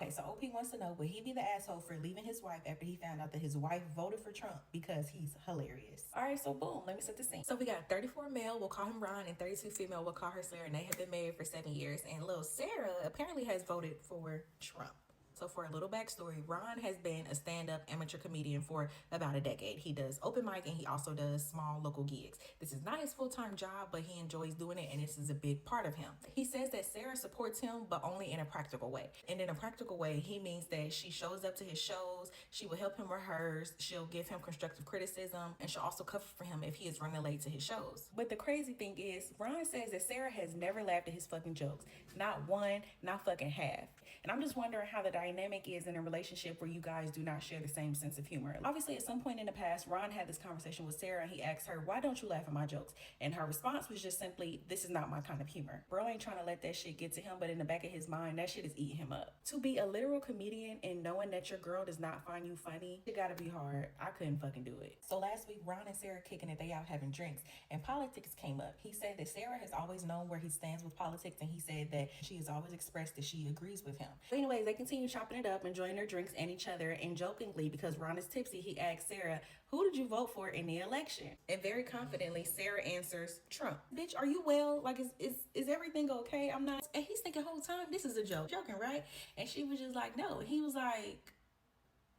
Okay, so OP wants to know, would he be the asshole for leaving his wife after he found out that his wife voted for Trump because he's hilarious? All right, so boom, let me set the scene. So we got 34 male, we'll call him Ron, and 32 female, we'll call her Sarah, and they have been married for 7 years. And little Sarah apparently has voted for Trump. So for a little backstory, Ron has been a stand-up amateur comedian for about a decade. He does open mic and he also does small local gigs. This is not his full-time job, but he enjoys doing it and this is a big part of him. He says that Sarah supports him, but only in a practical way. And in a practical way, he means that she shows up to his shows, she will help him rehearse, she'll give him constructive criticism, and she'll also cover for him if he is running late to his shows. But the crazy thing is, Ron says that Sarah has never laughed at his fucking jokes. Not one, not fucking half. And I'm just wondering how the dynamic is in a relationship where you guys do not share the same sense of humor. Obviously, at some point in the past, Ron had this conversation with Sarah and he asked her, why don't you laugh at my jokes? And her response was just simply, this is not my kind of humor. Bro ain't trying to let that shit get to him, but in the back of his mind, that shit is eating him up. To be a literal comedian and knowing that your girl does not find you funny, it gotta be hard. I couldn't fucking do it. So last week, Ron and Sarah kicking it, they out having drinks, and politics came up. He said that Sarah has always known where he stands with politics, and he said that she has always expressed that she agrees with him. But anyways, they continue chopping it up, enjoying their drinks and each other, and jokingly, because Ron is tipsy, he asked Sarah, who did you vote for in the election? And very confidently, Sarah answers, Trump. Bitch, are you well? Like, is everything okay? I'm not. And he's thinking the whole time, this is a joke. Joking, right? And she was just like, no. And he was like,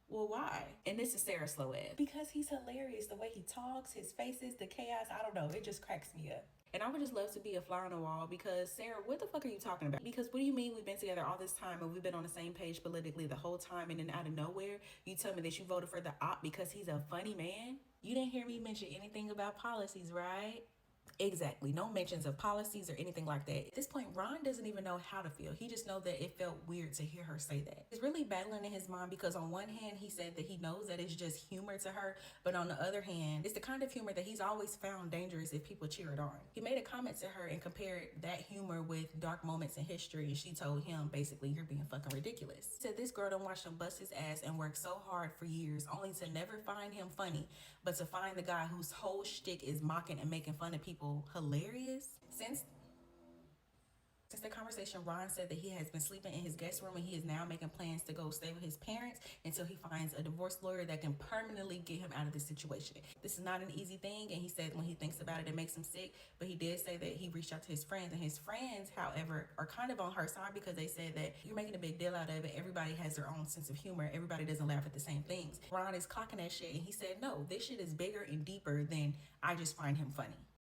well, why? And this is Sarah's slow ass. Because he's hilarious. The way he talks, his faces, the chaos, I don't know. It just cracks me up. And I would just love to be a fly on the wall because, Sarah, what the fuck are you talking about? Because what do you mean we've been together all this time and we've been on the same page politically the whole time, and then out of nowhere, you tell me that you voted for the op because he's a funny man? You didn't hear me mention anything about policies, right? Exactly. No mentions of policies or anything like that. At this point, Ron doesn't even know how to feel. He just knows that it felt weird to hear her say that. He's really battling in his mind because on one hand, he said that he knows that it's just humor to her, but on the other hand, it's the kind of humor that he's always found dangerous if people cheer it on. He made a comment to her and compared that humor with dark moments in history, and she told him, basically, you're being fucking ridiculous. He said this girl don't watch him bust his ass and work so hard for years only to never find him funny, but to find the guy whose whole shtick is mocking and making fun of people hilarious. Since the conversation, Ron said that he has been sleeping in his guest room and he is now making plans to go stay with his parents until he finds a divorce lawyer that can permanently get him out of this situation. This is not an easy thing, and he said when he thinks about it, it makes him sick, but he did say that he reached out to his friends, and his friends, however, are kind of on her side because they said that you're making a big deal out of it. Everybody has their own sense of humor. Everybody doesn't laugh at the same things. Ron is clocking that shit, and he said, no, this shit is bigger and deeper than I just find him funny.